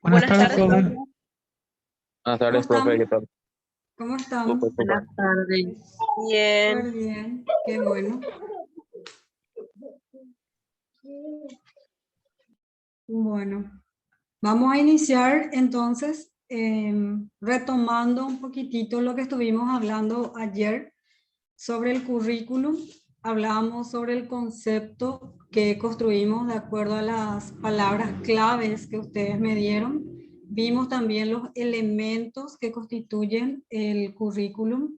Buenas Buenas tardes, tardes, profe. profe. Buenas ¿Cómo tardes, profe, ¿qué estamos? tal? ¿Cómo estamos? Súper, súper. Buenas tardes. Bien. Súper bien, qué bueno. Bueno, vamos a iniciar entonces retomando un poquitito lo que estuvimos hablando ayer sobre el currículum. Hablábamos sobre el concepto que construimos de acuerdo a las palabras claves que ustedes me dieron. Vimos también los elementos que constituyen el currículum,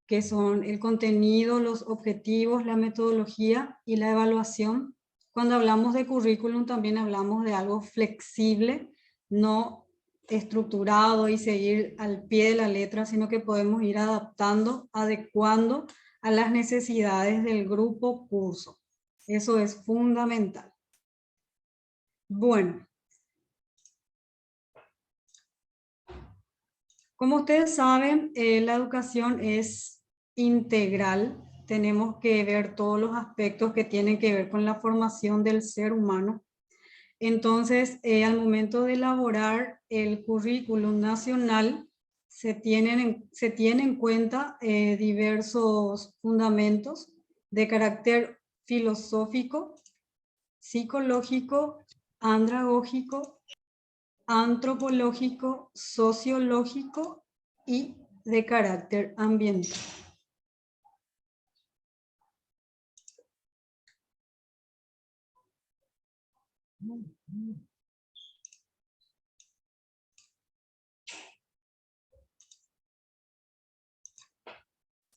que son el contenido, los objetivos, la metodología y la evaluación. Cuando hablamos de currículum también hablamos de algo flexible, no estructurado y seguir al pie de la letra, sino que podemos ir adaptando, adecuando a las necesidades del grupo curso. Eso es fundamental. Bueno, como ustedes saben, la educación es integral. Tenemos que ver todos los aspectos que tienen que ver con la formación del ser humano. Entonces, al momento de elaborar el currículum nacional, se tiene en cuenta diversos fundamentos de carácter filosófico, psicológico, andragógico, antropológico, sociológico y de carácter ambiental.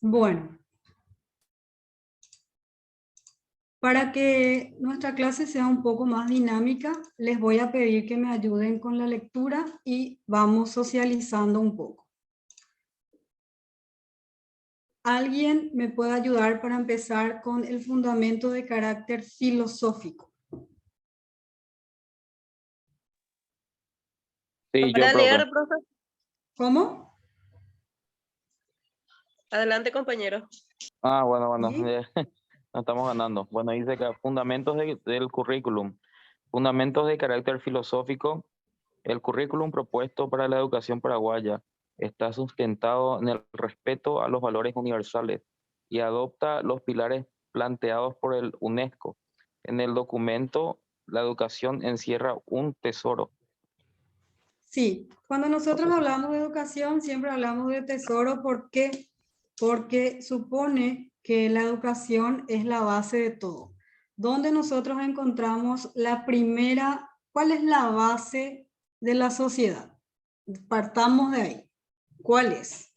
Bueno, para que nuestra clase sea un poco más dinámica, les voy a pedir que me ayuden con la lectura y vamos socializando un poco. ¿Alguien me puede ayudar para empezar con el fundamento de carácter filosófico? Sí, yo, Para profe. leer, profe. ¿Cómo? Adelante, compañero. Bueno, ¿Sí? nos estamos ganando. Bueno, dice que fundamentos del currículum. Fundamentos de carácter filosófico. El currículum propuesto para la educación paraguaya está sustentado en el respeto a los valores universales y adopta los pilares planteados por el UNESCO. En el documento, la educación encierra un tesoro. Sí, cuando nosotros hablamos de educación, siempre hablamos de tesoro. ¿Por qué? Porque supone que la educación es la base de todo. ¿Dónde nosotros encontramos la primera? ¿Cuál es la base de la sociedad? Partamos de ahí. ¿Cuál es?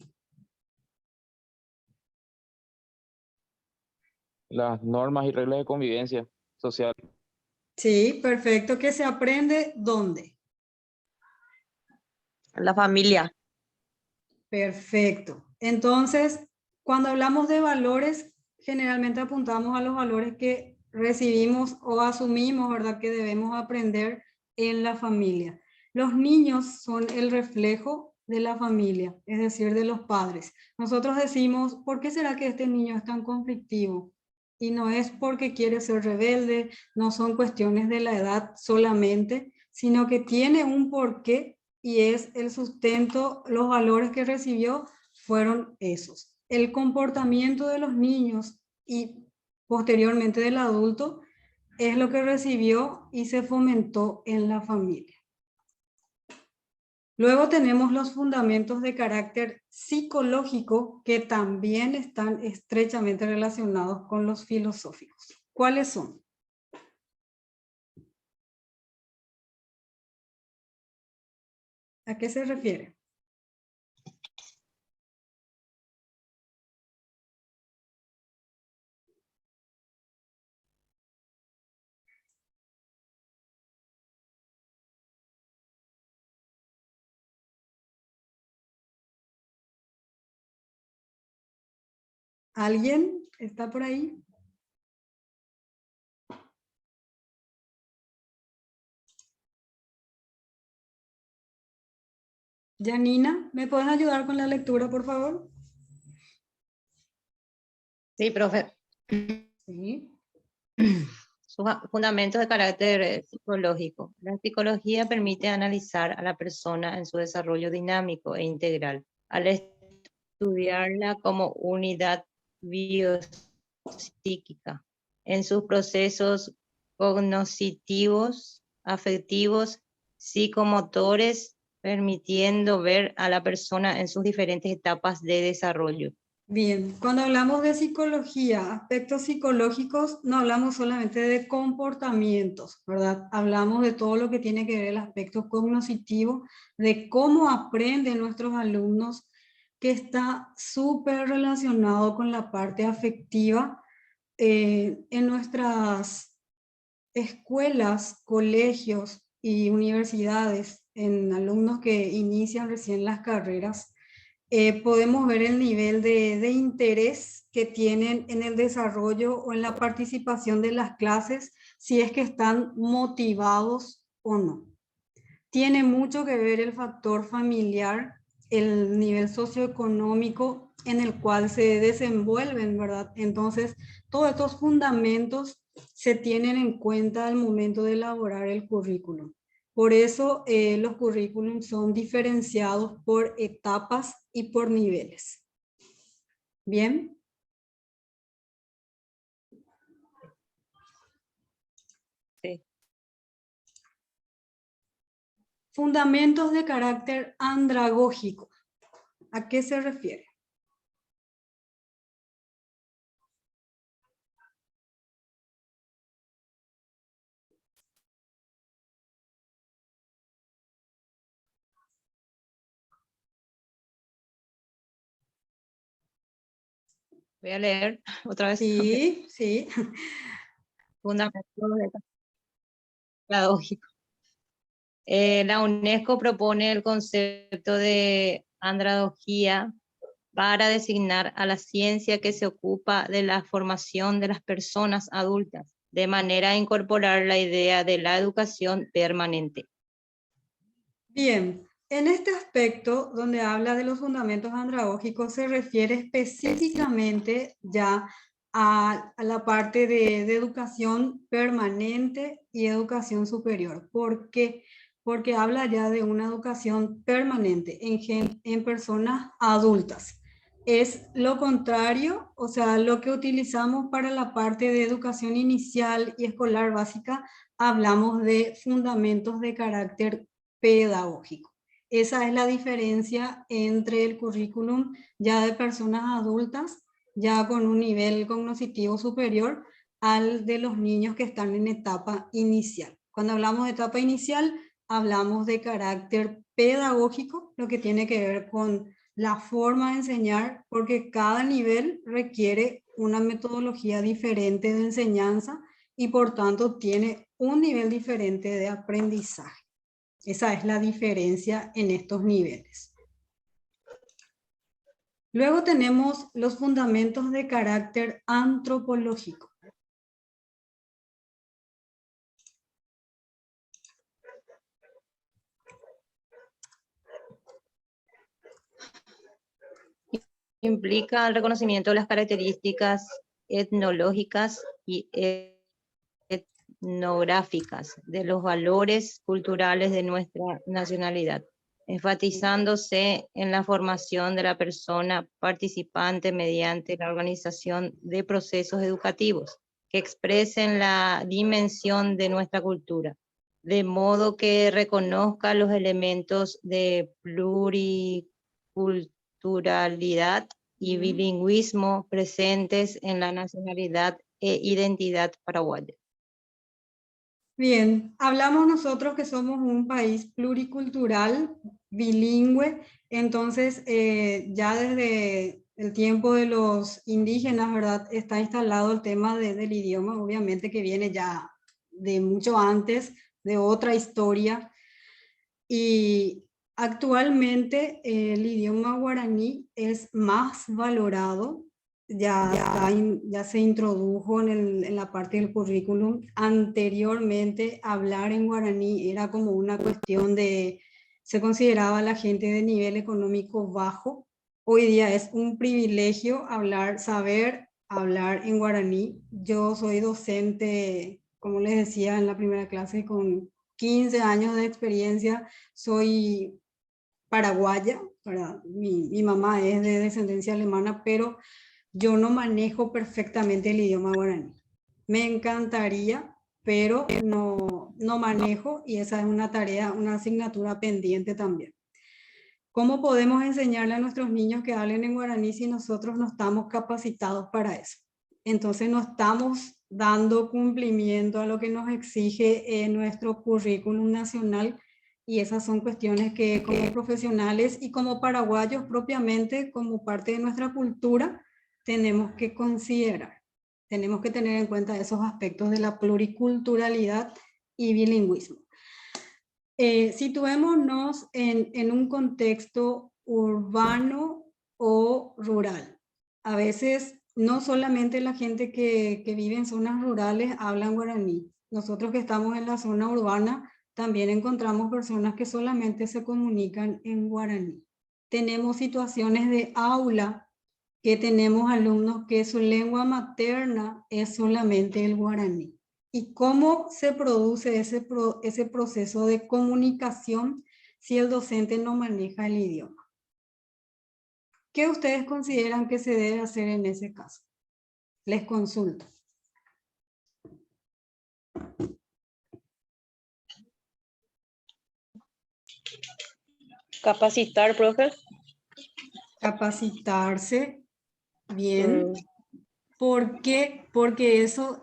Las normas y reglas de convivencia social. Sí, perfecto. ¿Qué se aprende dónde? La familia. Perfecto. Entonces, cuando hablamos de valores, generalmente apuntamos a los valores que recibimos o asumimos, ¿verdad? Que debemos aprender en la familia. Los niños son el reflejo de la familia, es decir, de los padres. Nosotros decimos, ¿por qué será que este niño es tan conflictivo? Y no es porque quiere ser rebelde, no son cuestiones de la edad solamente, sino que tiene un porqué y es el sustento, los valores que recibió fueron esos. El comportamiento de los niños y posteriormente del adulto es lo que recibió y se fomentó en la familia. Luego tenemos los fundamentos de carácter psicológico que también están estrechamente relacionados con los filosóficos. ¿Cuáles son? ¿A qué se refiere? ¿Alguien está por ahí? Janina, ¿me puedes ayudar con la lectura, por favor? Sí, profe. Sí. Fundamentos de carácter psicológico. La psicología permite analizar a la persona en su desarrollo dinámico e integral, al estudiarla como unidad biopsíquica, en sus procesos cognitivos, afectivos, psicomotores, permitiendo ver a la persona en sus diferentes etapas de desarrollo. Bien, cuando hablamos de psicología, aspectos psicológicos, no hablamos solamente de comportamientos, ¿verdad? Hablamos de todo lo que tiene que ver el aspecto cognitivo, de cómo aprenden nuestros alumnos, que está súper relacionado con la parte afectiva. En nuestras escuelas, colegios y universidades, en alumnos que inician recién las carreras, podemos ver el nivel de interés que tienen en el desarrollo o en la participación de las clases, si es que están motivados o no. Tiene mucho que ver el factor familiar, el nivel socioeconómico en el cual se desenvuelven, ¿verdad? Entonces, todos estos fundamentos se tienen en cuenta al momento de elaborar el currículum. Por eso los currículums son diferenciados por etapas y por niveles. ¿Bien? Sí. Fundamentos de carácter andragógico. ¿A qué se refiere? Voy a leer otra vez. Sí, sí. Fundamentos de pedagógico. La UNESCO propone el concepto de andragogía para designar a la ciencia que se ocupa de la formación de las personas adultas, de manera a incorporar la idea de la educación permanente. Bien, en este aspecto donde habla de los fundamentos andragógicos se refiere específicamente ya a la parte de educación permanente y educación superior. ¿Por qué? Porque habla ya de una educación permanente en personas adultas. Es lo contrario, o sea, lo que utilizamos para la parte de educación inicial y escolar básica, hablamos de fundamentos de carácter pedagógico. Esa es la diferencia entre el currículum ya de personas adultas, ya con un nivel cognitivo superior, al de los niños que están en etapa inicial. Cuando hablamos de etapa inicial, hablamos de carácter pedagógico, lo que tiene que ver con la forma de enseñar, porque cada nivel requiere una metodología diferente de enseñanza y por tanto tiene un nivel diferente de aprendizaje. Esa es la diferencia en estos niveles. Luego tenemos los fundamentos de carácter antropológico. Implica el reconocimiento de las características etnológicas y etnográficas de los valores culturales de nuestra nacionalidad, enfatizándose en la formación de la persona participante mediante la organización de procesos educativos que expresen la dimensión de nuestra cultura, de modo que reconozca los elementos de pluriculturalidad y bilingüismo presentes en la nacionalidad e identidad paraguaya. Bien, hablamos nosotros que somos un país pluricultural, bilingüe, entonces ya desde el tiempo de los indígenas, ¿verdad? Está instalado el tema del idioma, obviamente que viene ya de mucho antes, de otra historia, y actualmente el idioma guaraní es más valorado. Ya se introdujo en la parte del currículum. Anteriormente, hablar en guaraní era como una cuestión se consideraba a la gente de nivel económico bajo. Hoy día es un privilegio saber hablar en guaraní. Yo soy docente como les decía en la primera clase, con 15 años de experiencia, soy paraguaya, ¿verdad? Mi mamá es de descendencia alemana, pero yo no manejo perfectamente el idioma guaraní. Me encantaría, pero no manejo, y esa es una tarea, una asignatura pendiente también. ¿Cómo podemos enseñarle a nuestros niños que hablen en guaraní si nosotros no estamos capacitados para eso? Entonces no estamos dando cumplimiento a lo que nos exige nuestro currículum nacional, y esas son cuestiones que como profesionales y como paraguayos propiamente, como parte de nuestra cultura, tenemos que considerar. Tenemos que tener en cuenta esos aspectos de la pluriculturalidad y bilingüismo. Situémonos en un contexto urbano o rural. A veces no solamente la gente que vive en zonas rurales hablan guaraní. Nosotros que estamos en la zona urbana también encontramos personas que solamente se comunican en guaraní. Tenemos situaciones de aula que tenemos alumnos que su lengua materna es solamente el guaraní. ¿Y cómo se produce ese proceso de comunicación si el docente no maneja el idioma? ¿Qué ustedes consideran que se debe hacer en ese caso? Les consulto. Capacitar, profe. Capacitarse, bien. ¿Por qué? Porque eso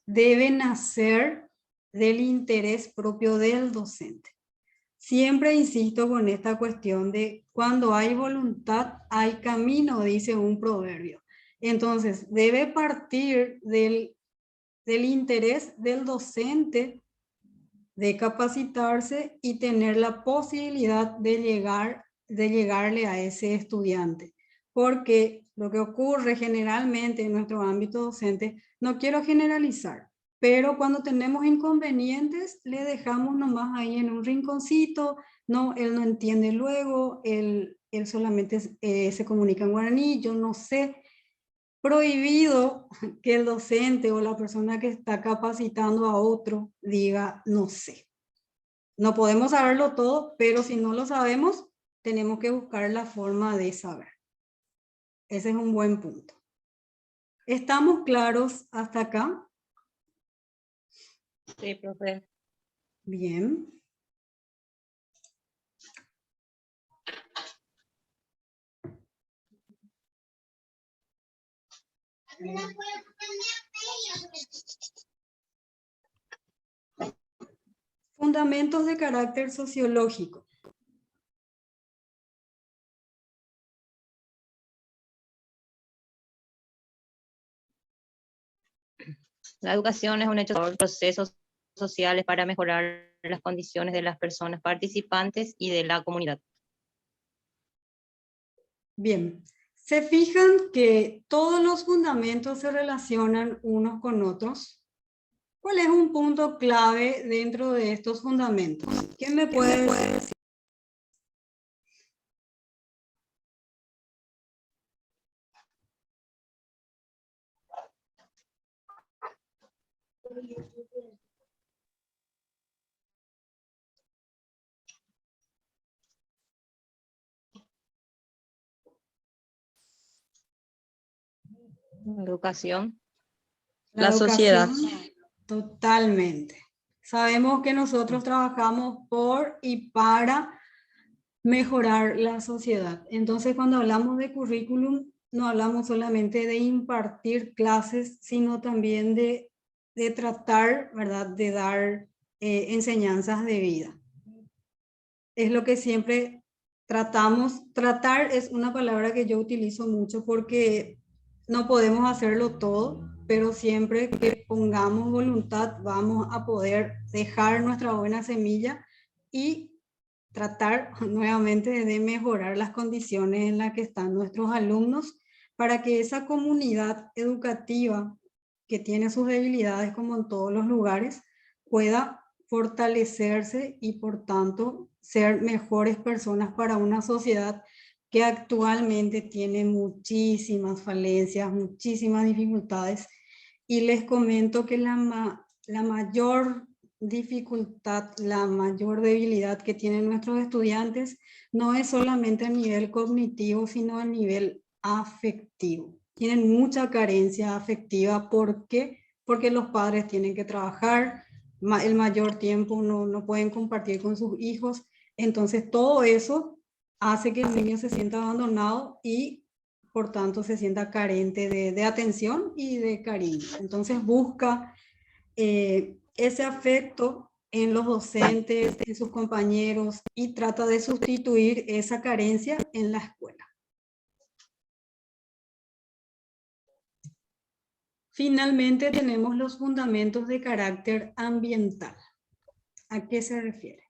debe nacer del interés propio del docente. Siempre insisto con esta cuestión de cuando hay voluntad, hay camino, dice un proverbio. Entonces, debe partir del interés del docente de capacitarse y tener la posibilidad de llegarle a ese estudiante. Porque lo que ocurre generalmente en nuestro ámbito docente, no quiero generalizar, pero cuando tenemos inconvenientes, le dejamos nomás ahí en un rinconcito, no, él no entiende luego, él solamente se comunica en guaraní, yo no sé. Prohibido que el docente o la persona que está capacitando a otro diga, no sé. No podemos saberlo todo, pero si no lo sabemos, tenemos que buscar la forma de saber. Ese es un buen punto. ¿Estamos claros hasta acá? Sí, profe. Bien. Fundamentos de carácter sociológico. La educación es un hecho de procesos sociales para mejorar las condiciones de las personas participantes y de la comunidad. Bien. ¿Se fijan que todos los fundamentos se relacionan unos con otros? ¿Cuál es un punto clave dentro de estos fundamentos? ¿Quién me puede decir? Educación. La sociedad. Totalmente. Sabemos que nosotros trabajamos por y para mejorar la sociedad. Entonces, cuando hablamos de currículum, no hablamos solamente de impartir clases, sino también de tratar, ¿verdad?, de dar enseñanzas de vida. Es lo que siempre tratamos. Tratar es una palabra que yo utilizo mucho porque no podemos hacerlo todo, pero siempre que pongamos voluntad vamos a poder dejar nuestra buena semilla y tratar nuevamente de mejorar las condiciones en las que están nuestros alumnos para que esa comunidad educativa que tiene sus debilidades como en todos los lugares pueda fortalecerse y por tanto ser mejores personas para una sociedad que actualmente tiene muchísimas falencias, muchísimas dificultades. Y les comento que la mayor dificultad, la mayor debilidad que tienen nuestros estudiantes no es solamente a nivel cognitivo, sino a nivel afectivo. Tienen mucha carencia afectiva. ¿Por qué? Porque los padres tienen que trabajar el mayor tiempo, no pueden compartir con sus hijos. Entonces todo eso hace que el niño se sienta abandonado y por tanto se sienta carente de atención y de cariño. Entonces busca ese afecto en los docentes, en sus compañeros, y trata de sustituir esa carencia en la escuela. Finalmente tenemos los fundamentos de carácter ambiental. ¿A qué se refiere?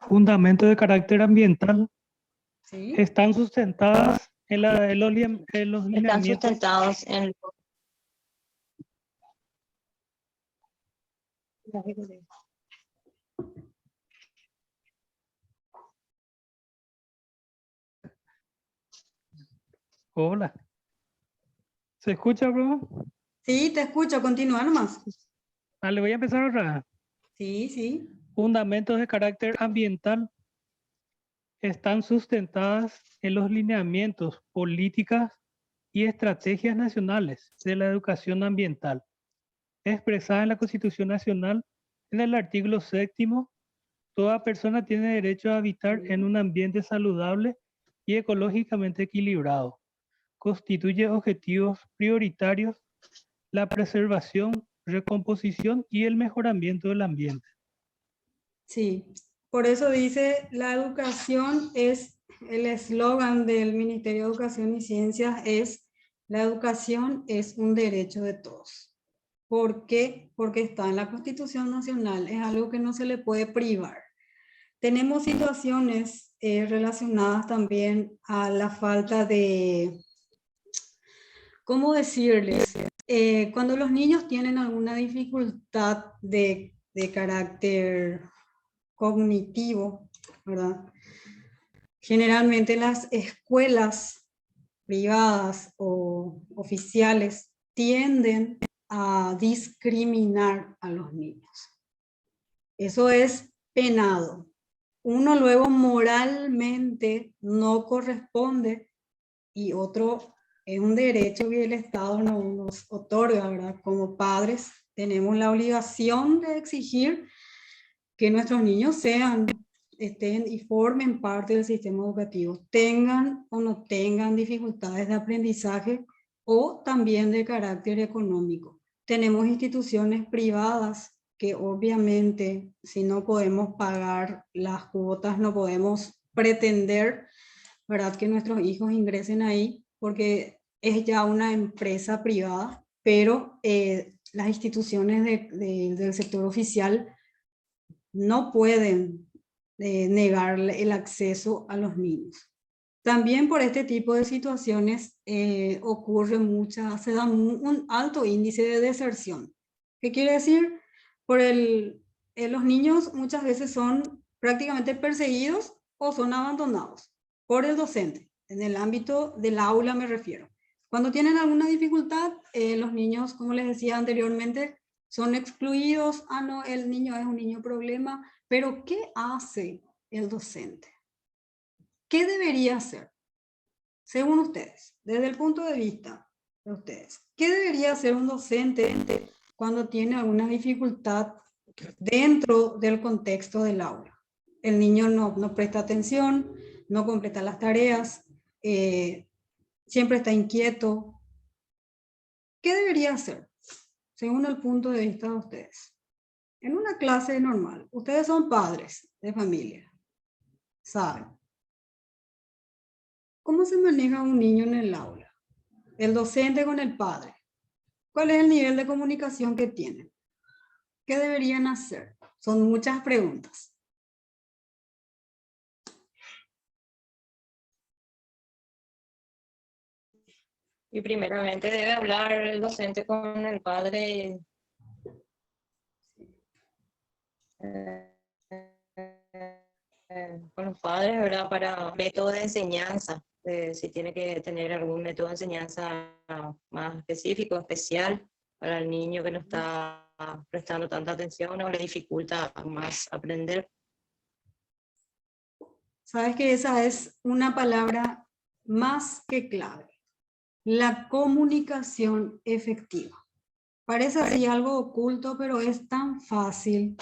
Fundamentos de carácter ambiental ¿Sí? están sustentadas en los Están lineamientos. sustentados en Hola. ¿Se escucha, bro? Sí, te escucho. Continúa nomás. Vale, voy a empezar otra vez. Sí, sí. Fundamentos de carácter ambiental están sustentadas en los lineamientos, políticas y estrategias nacionales de la educación ambiental, expresada en la Constitución Nacional en el artículo 7º. Toda persona tiene derecho a habitar en un ambiente saludable y ecológicamente equilibrado. Constituye objetivos prioritarios la preservación, recomposición y el mejoramiento del ambiente. Sí, por eso dice, la educación es, el eslogan del Ministerio de Educación y Ciencias es, la educación es un derecho de todos. ¿Por qué? Porque está en la Constitución Nacional, es algo que no se le puede privar. Tenemos situaciones relacionadas también a la falta de, ¿cómo decirles? Cuando los niños tienen alguna dificultad de carácter cognitivo, ¿verdad? Generalmente las escuelas privadas o oficiales tienden a discriminar a los niños. Eso es penado. Uno luego moralmente no corresponde y otro es un derecho que el Estado nos otorga, ¿verdad? Como padres tenemos la obligación de exigir que nuestros niños estén y formen parte del sistema educativo, tengan o no tengan dificultades de aprendizaje o también de carácter económico. Tenemos instituciones privadas que obviamente si no podemos pagar las cuotas, no podemos pretender, ¿verdad?, que nuestros hijos ingresen ahí porque es ya una empresa privada, pero las instituciones del sector oficial no pueden negarle el acceso a los niños. También por este tipo de situaciones se da un alto índice de deserción. ¿Qué quiere decir? Los niños muchas veces son prácticamente perseguidos o son abandonados por el docente. En el ámbito del aula me refiero. Cuando tienen alguna dificultad, los niños, como les decía anteriormente, son excluidos. Ah, no, el niño es un niño problema. Pero ¿qué hace el docente? ¿Qué debería hacer? Según ustedes, desde el punto de vista de ustedes, ¿qué debería hacer un docente cuando tiene alguna dificultad dentro del contexto del aula? El niño no presta atención, no completa las tareas, siempre está inquieto. ¿Qué debería hacer según el punto de vista de ustedes? En una clase normal, ustedes son padres de familia, saben. ¿Cómo se maneja un niño en el aula? El docente con el padre. ¿Cuál es el nivel de comunicación que tienen? ¿Qué deberían hacer? Son muchas preguntas. Y primeramente debe hablar el docente con el padre con los padres, ¿verdad? Para método de enseñanza, si tiene que tener algún método de enseñanza más específico, especial para el niño que no está prestando tanta atención o le dificulta más aprender. Sabes que esa es una palabra más que clave. La comunicación efectiva. Parece así algo oculto, pero es tan fácil.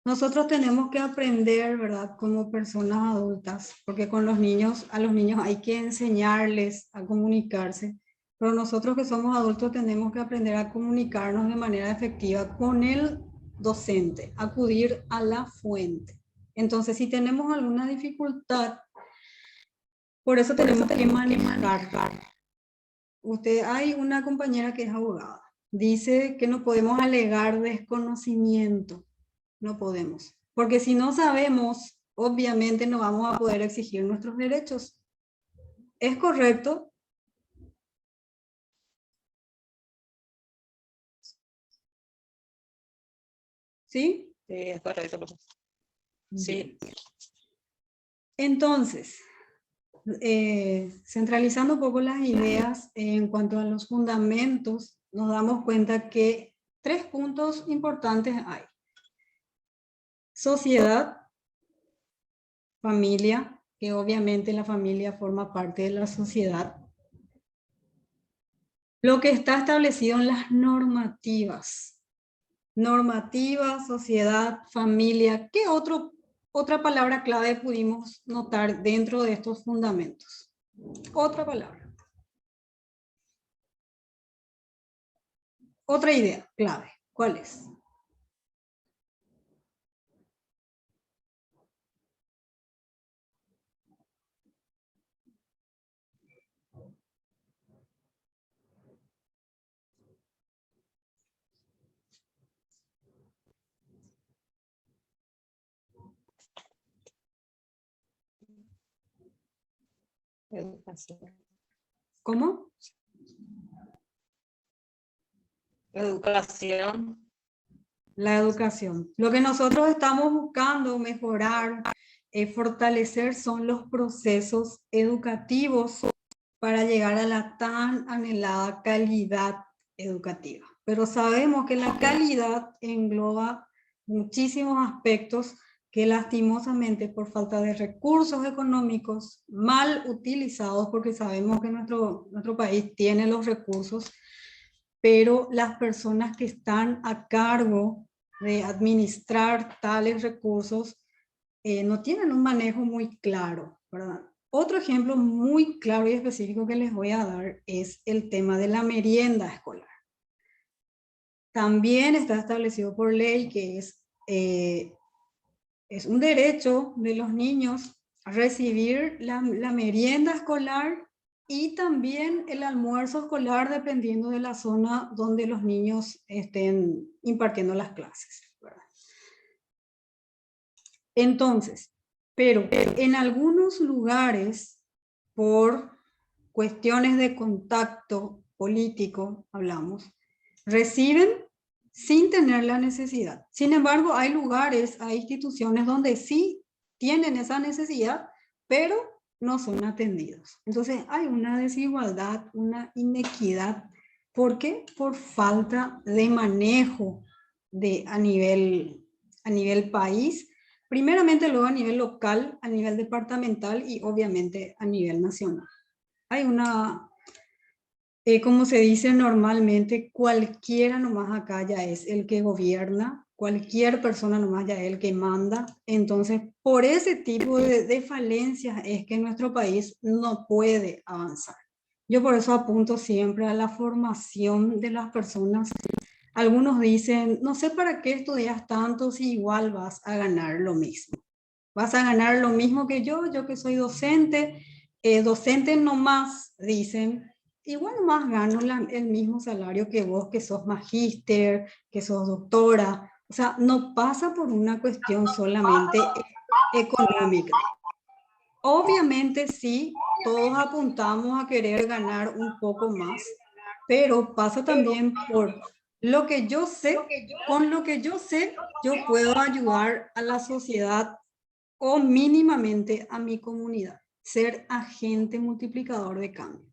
Nosotros tenemos que aprender, ¿verdad? Como personas adultas, porque con los niños, a los niños hay que enseñarles a comunicarse, pero nosotros que somos adultos tenemos que aprender a comunicarnos de manera efectiva con el docente, acudir a la fuente. Entonces, si tenemos alguna dificultad, por eso tenemos que manejar. Hay una compañera que es abogada, dice que no podemos alegar desconocimiento. No podemos, porque si no sabemos, obviamente no vamos a poder exigir nuestros derechos. ¿Es correcto? ¿Sí? Sí, es correcto. Sí. Entonces, centralizando un poco las ideas en cuanto a los fundamentos, nos damos cuenta que 3 puntos importantes hay. Sociedad, familia, que obviamente la familia forma parte de la sociedad. Lo que está establecido en las normativas. Normativa, sociedad, familia. ¿Qué otra palabra clave pudimos notar dentro de estos fundamentos? Otra palabra. Otra idea clave. ¿Cuál es? Educación. ¿Cómo? Educación. La educación. Lo que nosotros estamos buscando mejorar, fortalecer son los procesos educativos para llegar a la tan anhelada calidad educativa. Pero sabemos que la calidad engloba muchísimos aspectos que lastimosamente por falta de recursos económicos mal utilizados, porque sabemos que nuestro país tiene los recursos, pero las personas que están a cargo de administrar tales recursos no tienen un manejo muy claro, ¿verdad? Otro ejemplo muy claro y específico que les voy a dar es el tema de la merienda escolar. También está establecido por ley que es un derecho de los niños a recibir la merienda escolar y también el almuerzo escolar dependiendo de la zona donde los niños estén impartiendo las clases, ¿verdad? Entonces, pero en algunos lugares, por cuestiones de contacto político, hablamos, reciben sin tener la necesidad. Sin embargo, hay lugares, hay instituciones donde sí tienen esa necesidad, pero no son atendidos. Entonces, hay una desigualdad, una inequidad. ¿Por qué? Por falta de manejo a nivel país, primeramente luego a nivel local, a nivel departamental y obviamente a nivel nacional. Hay una, como se dice normalmente, cualquiera nomás acá ya es el que gobierna, cualquier persona nomás ya es el que manda. Entonces, por ese tipo de falencias es que nuestro país no puede avanzar. Yo por eso apunto siempre a la formación de las personas. Algunos dicen, no sé para qué estudias tanto si igual vas a ganar lo mismo. Vas a ganar lo mismo que yo que soy docente. Docente nomás, dicen, igual nomás gano el mismo salario que vos, que sos magíster, que sos doctora. O sea, no pasa por una cuestión solamente económica. Obviamente sí, todos apuntamos a querer ganar un poco más, pero pasa también por Lo que yo sé, con lo que yo sé, yo puedo ayudar a la sociedad o mínimamente a mi comunidad. Ser agente multiplicador de cambio.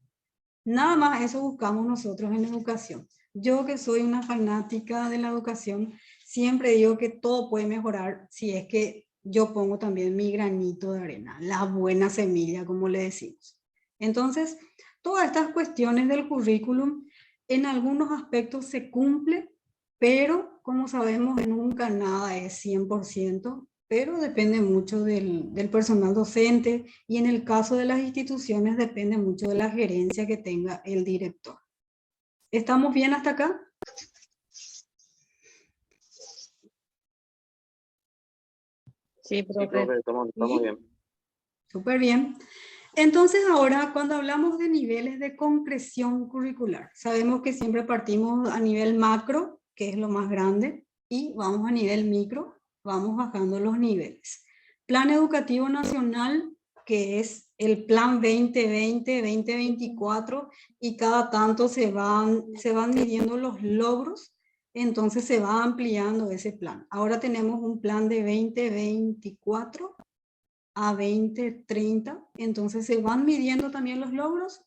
Nada más eso buscamos nosotros en educación. Yo que soy una fanática de la educación, siempre digo que todo puede mejorar si es que yo pongo también mi granito de arena, la buena semilla, como le decimos. Entonces, todas estas cuestiones del currículum en algunos aspectos se cumple, pero como sabemos nunca nada es 100%, pero depende mucho del personal docente y en el caso de las instituciones depende mucho de la gerencia que tenga el director. ¿Estamos bien hasta acá? Sí, Sí, profe. profe, estamos Sí. bien. Súper bien. Entonces ahora cuando hablamos de niveles de concreción curricular, sabemos que siempre partimos a nivel macro, que es lo más grande, y vamos a nivel micro, vamos bajando los niveles. Plan Educativo Nacional, que es el Plan 2020, 2024, y cada tanto se van midiendo los logros, entonces se va ampliando ese plan. Ahora tenemos un plan de 2024 a 2030, entonces se van midiendo también los logros,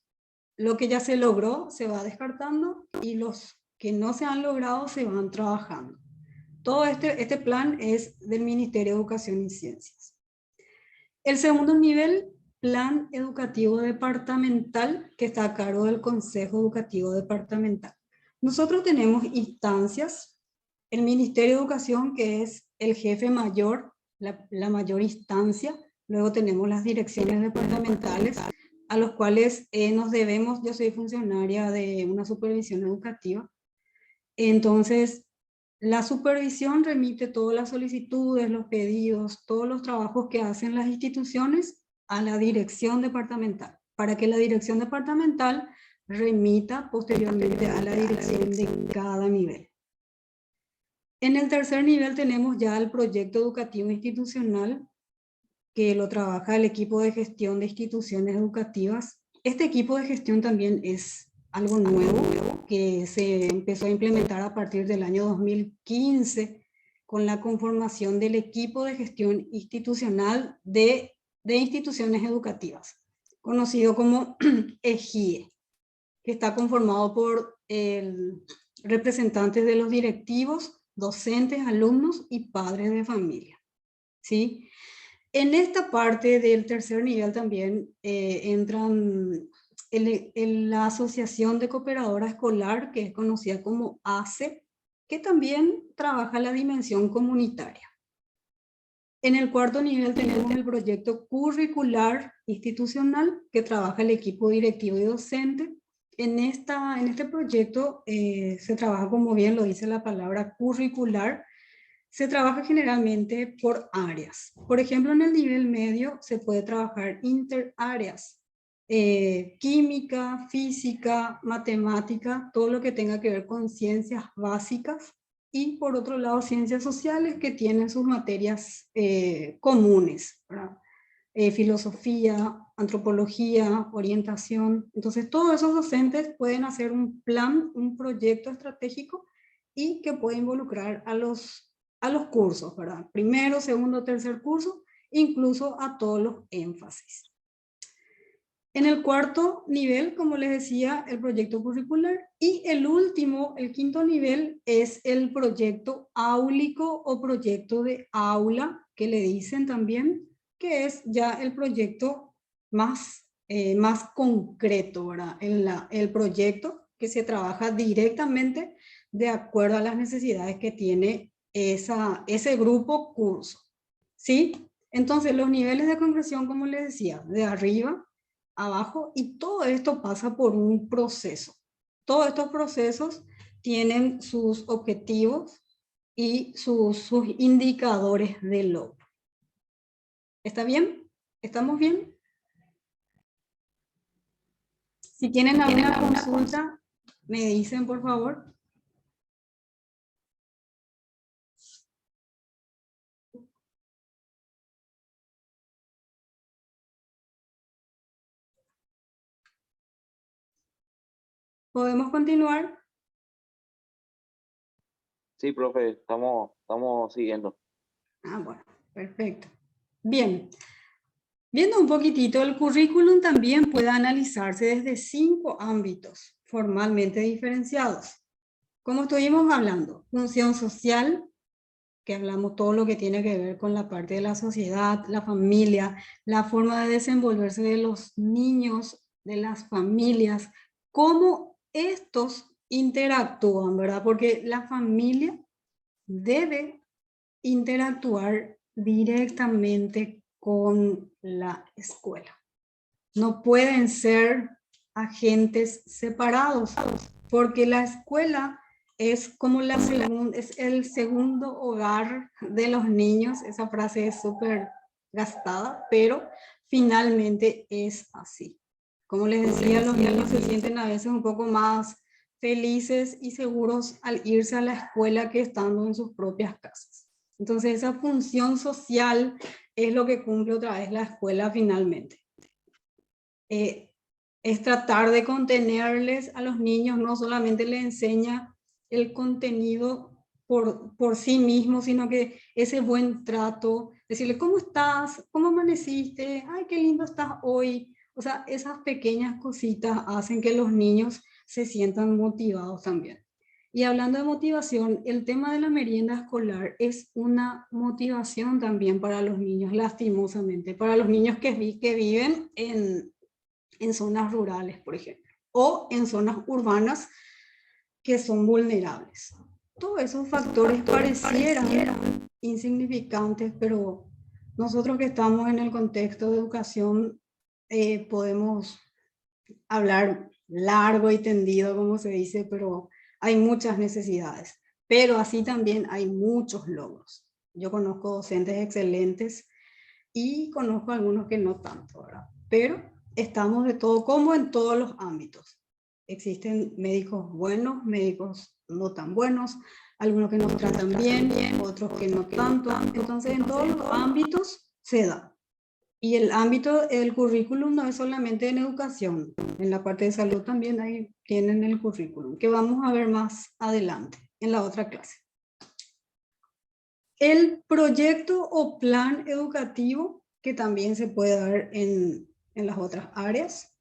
lo que ya se logró se va descartando y los que no se han logrado se van trabajando. Todo este plan es del Ministerio de Educación y Ciencias. El segundo nivel, Plan Educativo Departamental, que está a cargo del Consejo Educativo Departamental. Nosotros tenemos instancias, el Ministerio de Educación, que es el jefe mayor, la mayor instancia. Luego tenemos las direcciones departamentales, a los cuales nos debemos. Yo soy funcionaria de una supervisión educativa. Entonces, la supervisión remite todas las solicitudes, los pedidos, todos los trabajos que hacen las instituciones a la dirección departamental, para que la dirección departamental remita posteriormente a la dirección de cada nivel. En el tercer nivel tenemos ya el proyecto educativo institucional, que lo trabaja el equipo de gestión de instituciones educativas. Este equipo de gestión también es algo nuevo que se empezó a implementar a partir del año 2015 con la conformación del equipo de gestión institucional de instituciones educativas, conocido como EGIE, que está conformado por representantes de los directivos, docentes, alumnos y padres de familia. ¿Sí? En esta parte del tercer nivel también entran la Asociación de Cooperadora Escolar, que es conocida como ACE, que también trabaja la dimensión comunitaria. En el cuarto nivel tenemos el proyecto curricular institucional, que trabaja el equipo directivo y docente. En este proyecto se trabaja, como bien lo dice la palabra curricular, se trabaja generalmente por áreas. Por ejemplo, en el nivel medio se puede trabajar interáreas. Química, física, matemática, todo lo que tenga que ver con ciencias básicas. Y por otro lado, ciencias sociales que tienen sus materias comunes, ¿verdad? Filosofía, antropología, orientación. Entonces, todos esos docentes pueden hacer un plan, un proyecto estratégico y que puede involucrar a los cursos, ¿verdad? Primero, segundo, tercer curso, incluso a todos los énfasis. En el cuarto nivel, como les decía, el proyecto curricular, y el último, el quinto nivel, es el proyecto áulico o proyecto de aula, que le dicen también, que es ya el proyecto más concreto, ¿verdad? El proyecto que se trabaja directamente de acuerdo a las necesidades que tiene ese grupo curso, ¿sí? Entonces, los niveles de concreción, como les decía, de arriba, abajo, y todo esto pasa por un proceso. Todos estos procesos tienen sus objetivos y sus indicadores de logro. ¿Está bien? ¿Estamos bien? Si tienen alguna consulta, me dicen, por favor. ¿Podemos continuar? Sí, profe, estamos siguiendo. Ah, bueno, perfecto. Bien. Viendo un poquitito, el currículum también puede analizarse desde 5 ámbitos formalmente diferenciados. Como estuvimos hablando, función social, que hablamos todo lo que tiene que ver con la parte de la sociedad, la familia, la forma de desenvolverse de los niños, de las familias, cómo estos interactúan, ¿verdad? Porque la familia debe interactuar directamente con la escuela. No pueden ser agentes separados, porque la escuela es como es el segundo hogar de los niños. Esa frase es súper gastada, pero finalmente es así. Como les decía, los niños se sienten a veces un poco más felices y seguros al irse a la escuela que estando en sus propias casas. Entonces esa función social es lo que cumple otra vez la escuela finalmente. Es tratar de contenerles a los niños, no solamente les enseña el contenido por sí mismo, sino que ese buen trato, decirle, ¿cómo estás? ¿Cómo amaneciste? Ay, qué lindo estás hoy. O sea, esas pequeñas cositas hacen que los niños se sientan motivados también. Y hablando de motivación, el tema de la merienda escolar es una motivación también para los niños, lastimosamente, para los niños que viven en zonas rurales, por ejemplo, o en zonas urbanas que son vulnerables. Todos esos factores parecieran insignificantes, pero nosotros que estamos en el contexto de educación podemos hablar largo y tendido, como se dice, pero hay muchas necesidades. Pero así también hay muchos logros. Yo conozco docentes excelentes y conozco algunos que no tanto, ¿verdad? Pero estamos de todo, como en todos los ámbitos. Existen médicos buenos, médicos no tan buenos, algunos que nos tratan bien, otros que no tanto. Entonces, en todos los ámbitos se da. Y el ámbito, el currículum no es solamente en educación, en la parte de salud también ahí tienen el currículum, que vamos a ver más adelante en la otra clase. El proyecto o plan educativo, que también se puede dar en las otras áreas.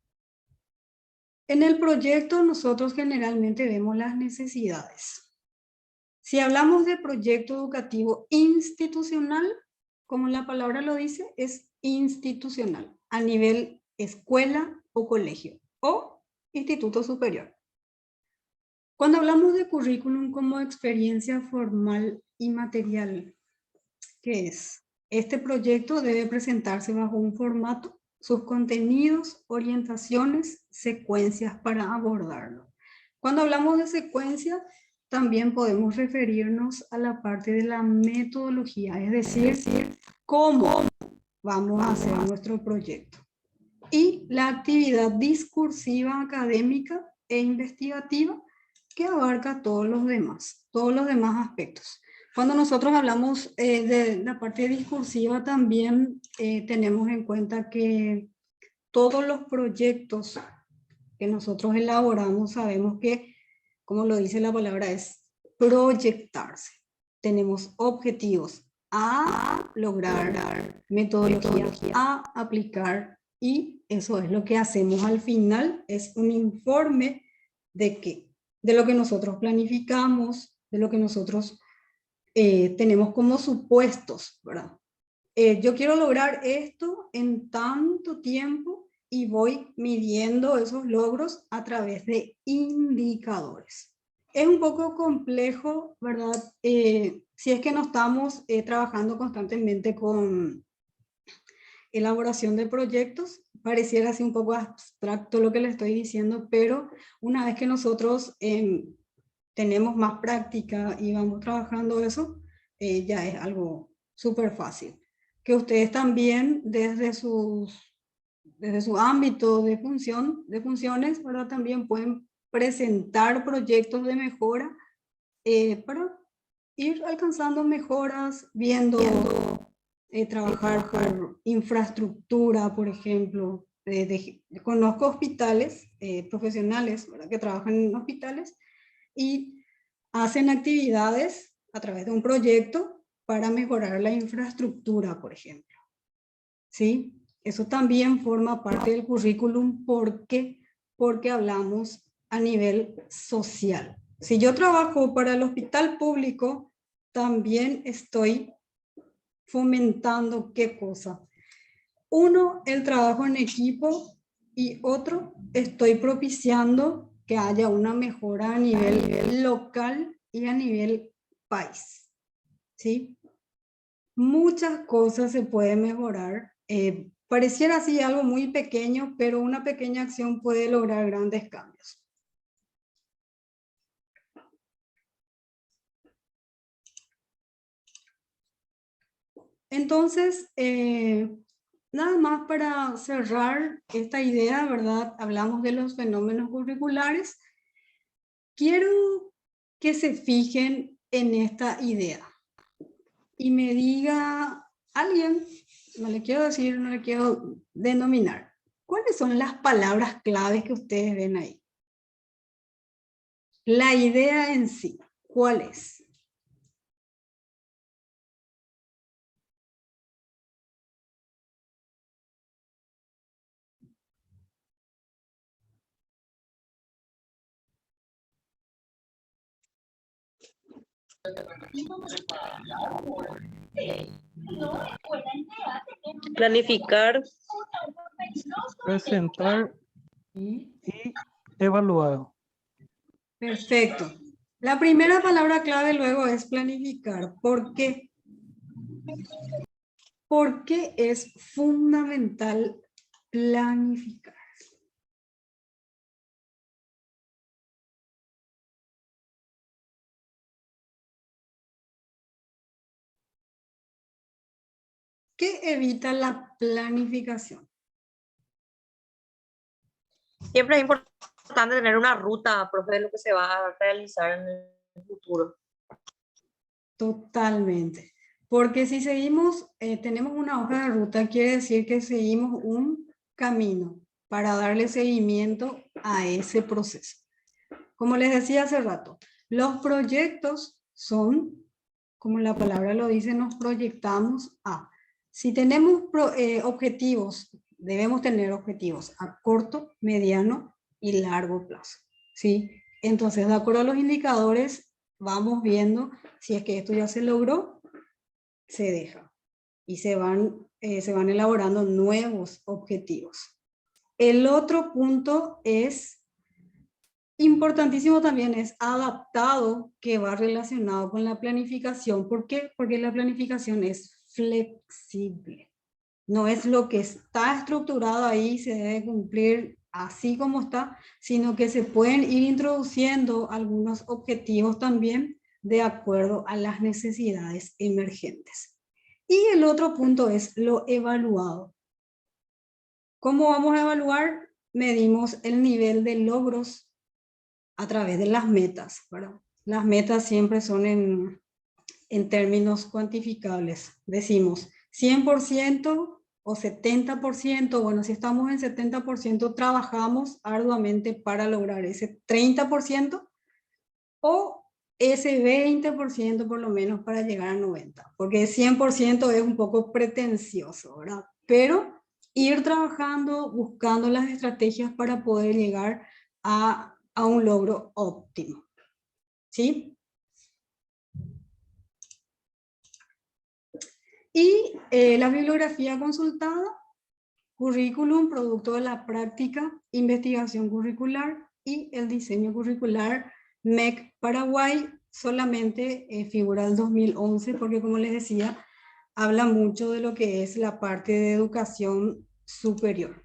En el proyecto nosotros generalmente vemos las necesidades. Si hablamos de proyecto educativo institucional, como la palabra lo dice, es institucional, a nivel escuela o colegio o instituto superior. Cuando hablamos de currículum como experiencia formal y material, ¿qué es? Este proyecto debe presentarse bajo un formato, sus contenidos, orientaciones, secuencias para abordarlo. Cuando hablamos de secuencia, también podemos referirnos a la parte de la metodología, es decir, cómo vamos a hacer nuestro proyecto. Y la actividad discursiva, académica e investigativa que abarca todos los demás aspectos. Cuando nosotros hablamos de la parte discursiva, también tenemos en cuenta que todos los proyectos que nosotros elaboramos, sabemos que, como lo dice la palabra, es proyectarse. Tenemos objetivos a lograr, metodología a aplicar, y eso es lo que hacemos al final, es un informe de qué, de lo que nosotros planificamos, de lo que nosotros tenemos como supuestos, ¿verdad? Yo quiero lograr esto en tanto tiempo y voy midiendo esos logros a través de indicadores. Es un poco complejo, ¿verdad? Si es que no estamos trabajando constantemente con elaboración de proyectos, pareciera así un poco abstracto lo que le estoy diciendo, pero una vez que nosotros tenemos más práctica y vamos trabajando eso, ya es algo súper fácil. Que ustedes también desde su ámbito de funciones, ¿verdad? También pueden presentar proyectos de mejora para ir alcanzando mejoras, viendo trabajar por infraestructura, por ejemplo. Conozco hospitales profesionales, ¿verdad? Que trabajan en hospitales y hacen actividades a través de un proyecto para mejorar la infraestructura, por ejemplo. ¿Sí? Eso también forma parte del currículum. ¿Por qué? Porque hablamos a nivel social. Si yo trabajo para el hospital público, también estoy fomentando ¿qué cosa? Uno, el trabajo en equipo, y otro, estoy propiciando que haya una mejora a nivel local y a nivel país. ¿Sí? Muchas cosas se pueden mejorar. Pareciera así algo muy pequeño, pero una pequeña acción puede lograr grandes cambios. Entonces, nada más para cerrar esta idea, ¿verdad? Hablamos de los fenómenos curriculares. Quiero que se fijen en esta idea y me diga alguien, no le quiero decir, no le quiero denominar, ¿cuáles son las palabras claves que ustedes ven ahí? La idea en sí, ¿cuál es? Planificar, Presentar ¿Sí? y evaluado. Perfecto. La primera palabra clave luego es planificar. ¿Por qué? Porque es fundamental planificar. ¿Qué evita la planificación? siempre es importante tener una ruta, profe, de lo que se va a realizar en el futuro. Totalmente. Porque si seguimos, tenemos una hoja de ruta, quiere decir que seguimos un camino para darle seguimiento a ese proceso. Como les decía hace rato, los proyectos son, como la palabra lo dice, nos proyectamos a. Si tenemos objetivos, debemos tener objetivos a corto, mediano y largo plazo. ¿Sí? Entonces, de acuerdo a los indicadores, vamos viendo si es que esto ya se logró, se deja. Y se van elaborando nuevos objetivos. El otro punto es importantísimo también, es adaptado, que va relacionado con la planificación. ¿Por qué? Porque la planificación es flexible. No es lo que está estructurado ahí, se debe cumplir así como está, sino que se pueden ir introduciendo algunos objetivos también de acuerdo a las necesidades emergentes. Y el otro punto es lo evaluado. ¿Cómo vamos a evaluar? Medimos el nivel de logros a través de las metas, ¿verdad? Las metas siempre son en términos cuantificables. Decimos 100% o 70%, bueno, si estamos en 70%, trabajamos arduamente para lograr ese 30% o ese 20% por lo menos para llegar a 90%, porque 100% es un poco pretencioso, ¿verdad? Pero ir trabajando, buscando las estrategias para poder llegar a un logro óptimo. ¿Sí? Y la bibliografía consultada, currículum, producto de la práctica, investigación curricular y el diseño curricular, MEC Paraguay, solamente figura el 2011, porque como les decía, habla mucho de lo que es la parte de educación superior.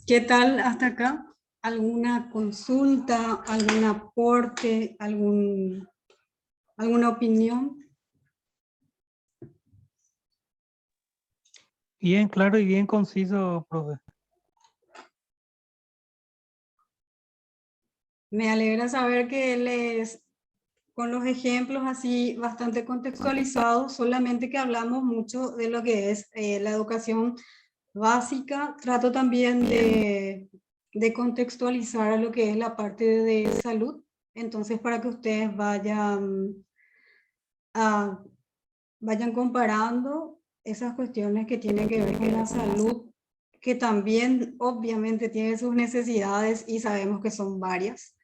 ¿Qué tal hasta acá? ¿Alguna consulta, algún aporte, alguna opinión? Bien claro y bien conciso, profe. Me alegra saber que con los ejemplos así bastante contextualizados, solamente que hablamos mucho de lo que es la educación básica. Trato también de contextualizar a lo que es la parte de salud. Entonces, para que ustedes vayan comparando esas cuestiones que tienen que ver con la salud, que también obviamente tiene sus necesidades y sabemos que son varias,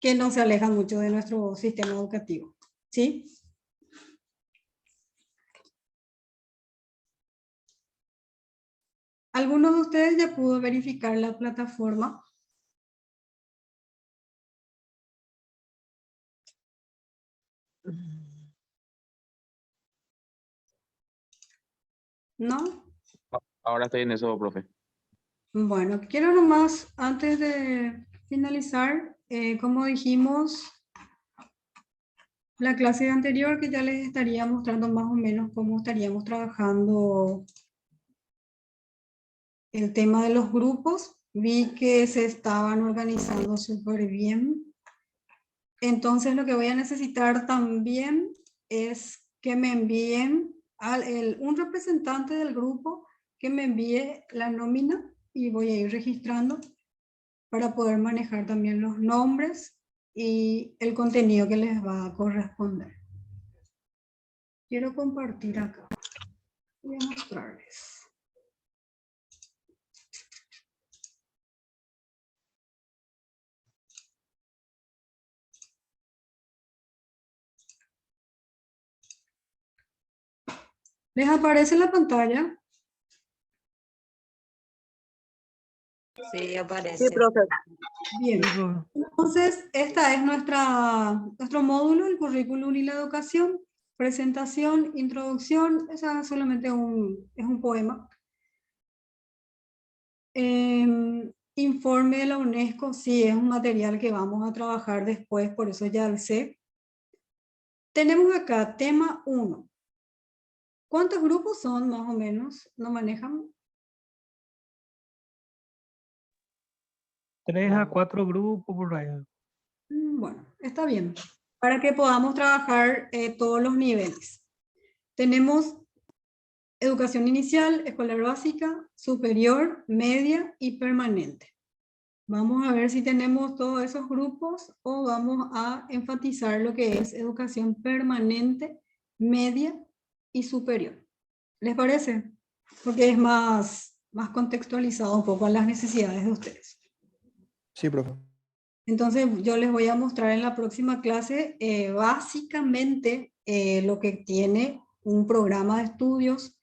que no se alejan mucho de nuestro sistema educativo. ¿Sí? ¿Alguno de ustedes ya pudo verificar la plataforma? ¿No? Ahora estoy en eso, profe. Bueno, quiero nomás, antes de finalizar, como dijimos, la clase anterior que ya les estaría mostrando más o menos cómo estaríamos trabajando el tema de los grupos. Vi que se estaban organizando súper bien. Entonces lo que voy a necesitar también es que me envíen un representante del grupo que me envíe la nómina y voy a ir registrando para poder manejar también los nombres y el contenido que les va a corresponder. Quiero compartir acá. Voy a mostrarles. ¿Les aparece en la pantalla? Sí, aparece. Sí, profe. Bien. Sí, profe. Entonces, esta es nuestro módulo, el currículum y la educación. Presentación, introducción, esa es solamente es un poema. Informe de la UNESCO, sí, es un material que vamos a trabajar después, por eso ya lo sé. Tenemos acá tema 1. ¿Cuántos grupos son más o menos? ¿No manejan? 3 a 4 grupos por ahí. Bueno, está bien. Para que podamos trabajar todos los niveles. Tenemos educación inicial, escolar básica, superior, media y permanente. Vamos a ver si tenemos todos esos grupos o vamos a enfatizar lo que es educación permanente, media y superior. ¿Les parece? Porque es más contextualizado un poco a las necesidades de ustedes. Sí, profe. Entonces yo les voy a mostrar en la próxima clase básicamente lo que tiene un programa de estudios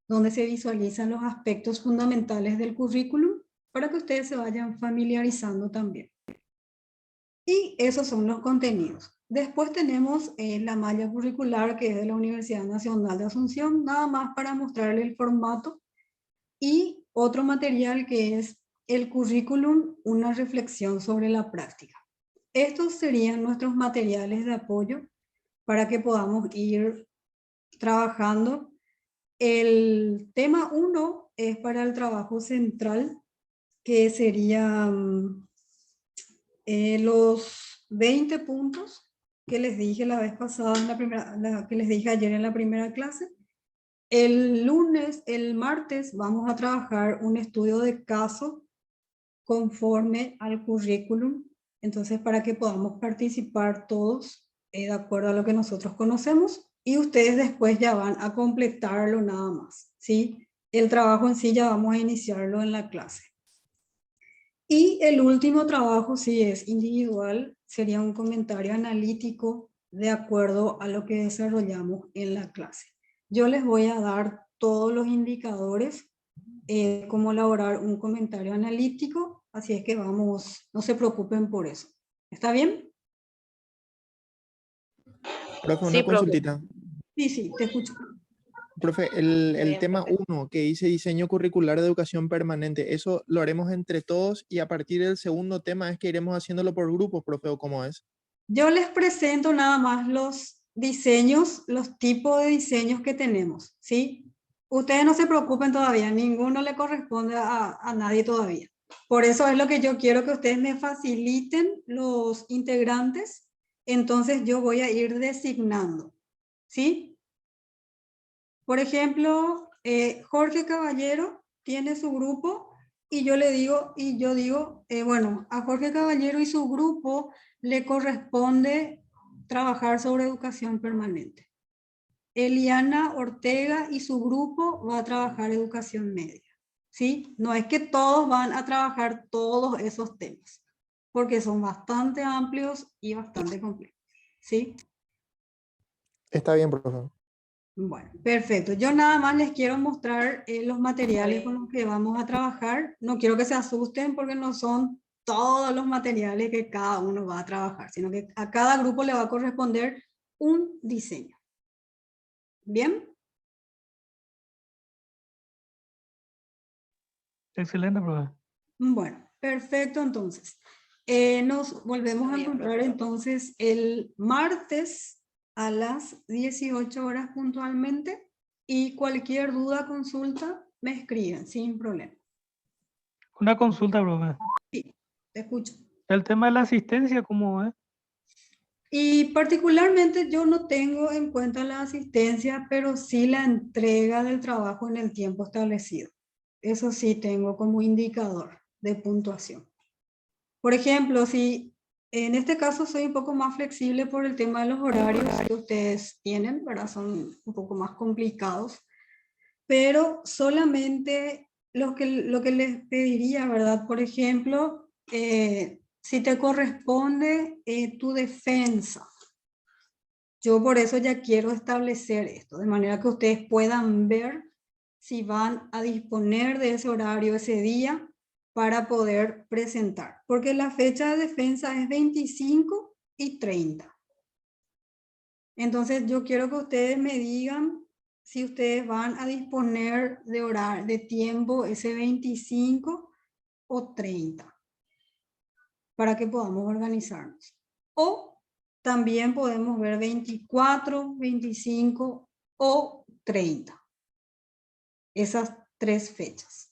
donde se visualizan los aspectos fundamentales del currículum para que ustedes se vayan familiarizando también. Y esos son los contenidos. Después tenemos la malla curricular que es de la Universidad Nacional de Asunción, nada más para mostrarle el formato, y otro material que es el currículum, una reflexión sobre la práctica. Estos serían nuestros materiales de apoyo para que podamos ir trabajando. El tema 1 es para el trabajo central, que serían los 20 puntos que les dije la vez pasada, que les dije ayer en la primera clase. El martes vamos a trabajar un estudio de caso conforme al currículum, entonces para que podamos participar todos de acuerdo a lo que nosotros conocemos, y ustedes después ya van a completarlo nada más, ¿sí? El trabajo en sí ya vamos a iniciarlo en la clase. Y el último trabajo, si es individual, sería un comentario analítico de acuerdo a lo que desarrollamos en la clase. Yo les voy a dar todos los indicadores, cómo elaborar un comentario analítico, así es que vamos, no se preocupen por eso. ¿Está bien? Profe, Sí, una profe. consultita. Sí, te escucho. Profe, el Bien, tema profe. 1 que dice diseño curricular de educación permanente, ¿eso lo haremos entre todos y a partir del segundo tema es que iremos haciéndolo por grupos, profe, o cómo es? Yo les presento nada más los diseños, los tipos de diseños que tenemos, ¿sí? Ustedes no se preocupen todavía, ninguno le corresponde a nadie todavía. Por eso es lo que yo quiero que ustedes me faciliten los integrantes, entonces yo voy a ir designando, ¿sí? Por ejemplo, Jorge Caballero tiene su grupo y yo le digo, bueno, a Jorge Caballero y su grupo le corresponde trabajar sobre educación permanente. Eliana Ortega y su grupo va a trabajar educación media, ¿sí? No es que todos van a trabajar todos esos temas, porque son bastante amplios y bastante complejos, ¿sí? Está bien, profe. Bueno, perfecto. Yo nada más les quiero mostrar los materiales con los que vamos a trabajar. No quiero que se asusten porque no son todos los materiales que cada uno va a trabajar, sino que a cada grupo le va a corresponder un diseño. ¿Bien? Excelente, profe. Bueno, perfecto entonces. Nos volvemos a encontrar entonces el martes a las 18 horas puntualmente y cualquier duda, consulta, me escriben sin problema. Una consulta, profe. Sí, te escucho. El tema de la asistencia, ¿cómo es? Y particularmente yo no tengo en cuenta la asistencia, pero sí la entrega del trabajo en el tiempo establecido. Eso sí tengo como indicador de puntuación. Por ejemplo, si en este caso soy un poco más flexible por el tema de los horarios que ustedes tienen, ¿verdad? Son un poco más complicados, pero solamente lo que les pediría, ¿verdad? Por ejemplo, si te corresponde tu defensa. Yo por eso ya quiero establecer esto, de manera que ustedes puedan ver si van a disponer de ese horario ese día para poder presentar. Porque la fecha de defensa es 25 y 30. Entonces yo quiero que ustedes me digan si ustedes van a disponer de horario, de tiempo ese 25 o 30, para que podamos organizarnos. O también podemos ver 24, 25 o 30. Esas tres fechas.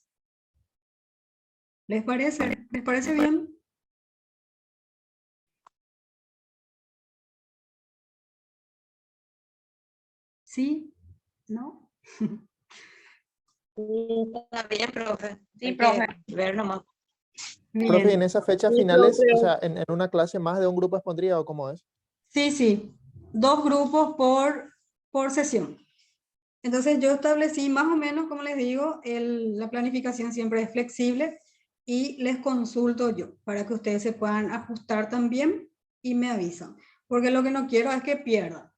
¿Les parece? ¿Les parece bien? ¿Sí? ¿No? Está bien, profe. Sí, Hay profe. que ver nomás. Profe, ¿y en Bien. esas fechas Sí, finales, profe. o sea, en una clase más de un grupo expondría o cómo es? Sí, sí. 2 grupos por sesión. Entonces yo establecí más o menos, como les digo, la planificación siempre es flexible y les consulto yo para que ustedes se puedan ajustar también y me avisan. Porque lo que no quiero es que pierdan.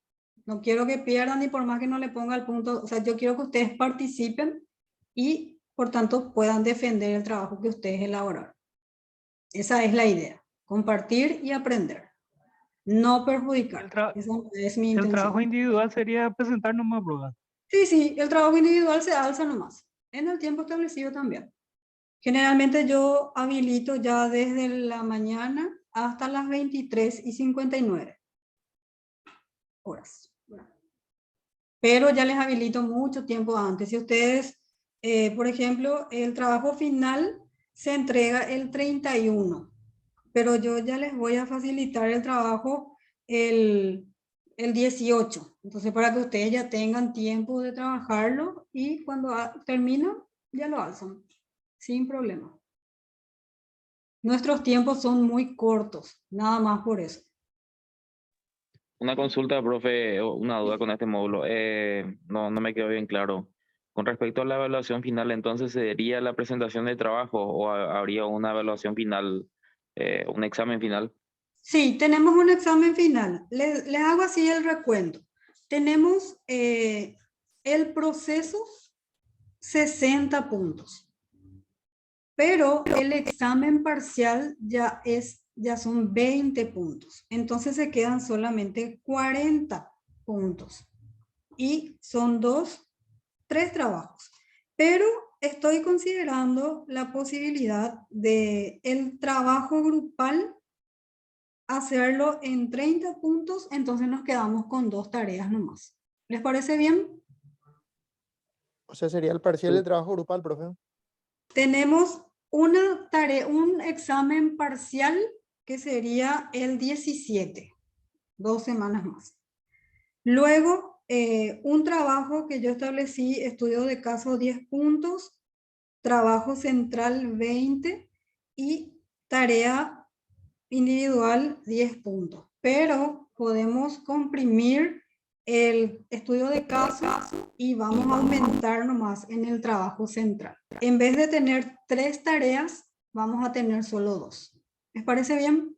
No quiero que pierdan ni por más que no le ponga el punto. O sea, yo quiero que ustedes participen y por tanto puedan defender el trabajo que ustedes elaboraron. Esa es la idea. Compartir y aprender. No perjudicar. Esa es mi El trabajo intención. individual sería presentar nomás, profe. Sí, sí, el trabajo individual se alza nomás, en el tiempo establecido también. Generalmente yo habilito ya desde la mañana hasta las 23:59 horas. Pero ya les habilito mucho tiempo antes. Si ustedes, por ejemplo, el trabajo final se entrega el 31, pero yo ya les voy a facilitar el trabajo el 18. Entonces, para que ustedes ya tengan tiempo de trabajarlo y cuando terminan, ya lo alzan, sin problema. Nuestros tiempos son muy cortos, nada más por eso. Una consulta, profe, o una duda con este módulo. No me quedó bien claro. Con respecto a la evaluación final, entonces, ¿sería la presentación de trabajo o habría una evaluación final, un examen final? Sí, tenemos un examen final. Les hago así el recuento. Tenemos el proceso 60 puntos, pero el examen parcial ya son 20 puntos. Entonces se quedan solamente 40 puntos y son 2 3 trabajos, pero estoy considerando la posibilidad de el trabajo grupal hacerlo en 30 puntos, entonces nos quedamos con 2 tareas nomás. ¿Les parece bien? O sea, sería el parcial de trabajo grupal, profe. Tenemos una tarea, un examen parcial que sería el 17, 2 semanas más. Luego, un trabajo que yo establecí, estudio de caso 10 puntos, trabajo central 20 y tarea individual 10 puntos. Pero podemos comprimir el estudio de caso y vamos a aumentar nomás en el trabajo central. En vez de tener 3 tareas, vamos a tener solo 2. ¿Les parece bien?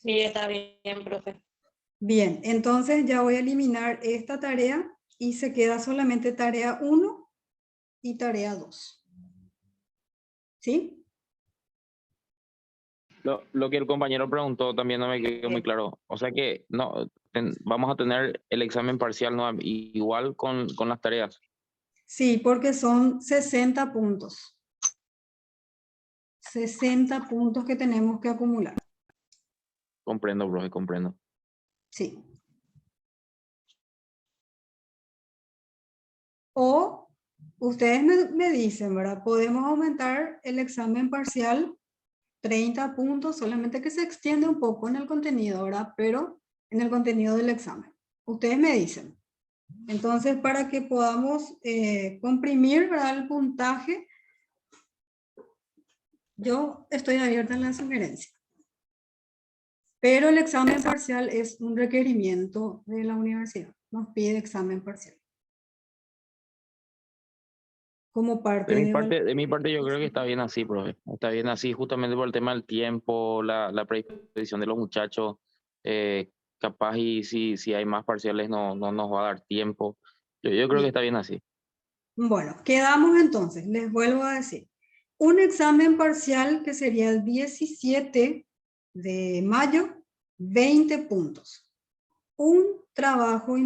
Sí, está bien, profe. Bien, entonces ya voy a eliminar esta tarea y se queda solamente tarea 1 y tarea 2. ¿Sí? Lo que el compañero preguntó también no me quedó muy claro. O sea que no vamos a tener el examen parcial ¿no? Igual con las tareas. Sí, porque son 60 puntos. 60 puntos que tenemos que acumular. Comprendo, profe, comprendo. Sí. O ustedes me dicen, ¿verdad? Podemos aumentar el examen parcial 30 puntos, solamente que se extiende un poco en el contenido, ¿verdad? Pero en el contenido del examen. Ustedes me dicen. Entonces, para que podamos comprimir, ¿verdad? El puntaje, yo estoy abierta en la sugerencia. Pero el examen parcial es un requerimiento de la universidad. Nos pide examen parcial. Como parte De mi parte yo creo que está bien así, profe. Está bien así justamente por el tema del tiempo, la predisposición de los muchachos. Capaz y si hay más parciales no nos va a dar tiempo. Yo creo que está bien así. Bueno, quedamos entonces, les vuelvo a decir. Un examen parcial que sería el 17 de mayo, 20 puntos. Un trabajo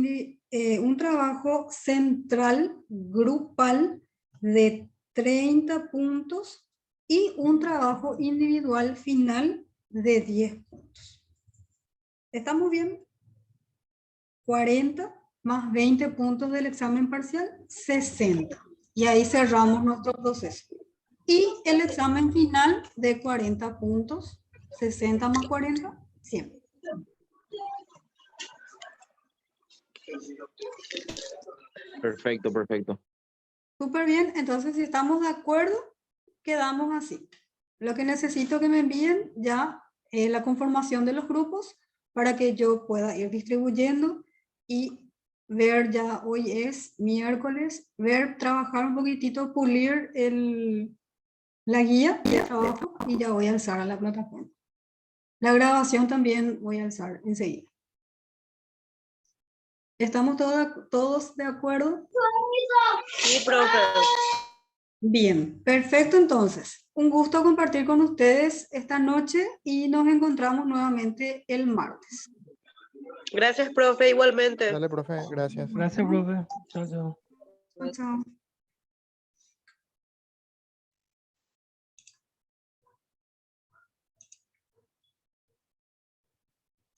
central grupal de 30 puntos y un trabajo individual final de 10 puntos. ¿Estamos bien? 40 más 20 puntos del examen parcial, 60. Y ahí cerramos nuestro proceso. Y el examen final de 40 puntos, 60 más 40, 100. Perfecto, perfecto. Súper bien, entonces si estamos de acuerdo, quedamos así. Lo que necesito que me envíen ya es la conformación de los grupos para que yo pueda ir distribuyendo y ver, ya hoy es miércoles, ver, trabajar un poquitito, pulir la guía de trabajo y ya voy a alzar a la plataforma. La grabación también voy a alzar enseguida. ¿Estamos todos de acuerdo? Sí, profe. Bien, perfecto entonces. Un gusto compartir con ustedes esta noche y nos encontramos nuevamente el martes. Gracias, profe, igualmente. Dale, profe, gracias. Gracias, profe. Chao, chao. Chao, chao.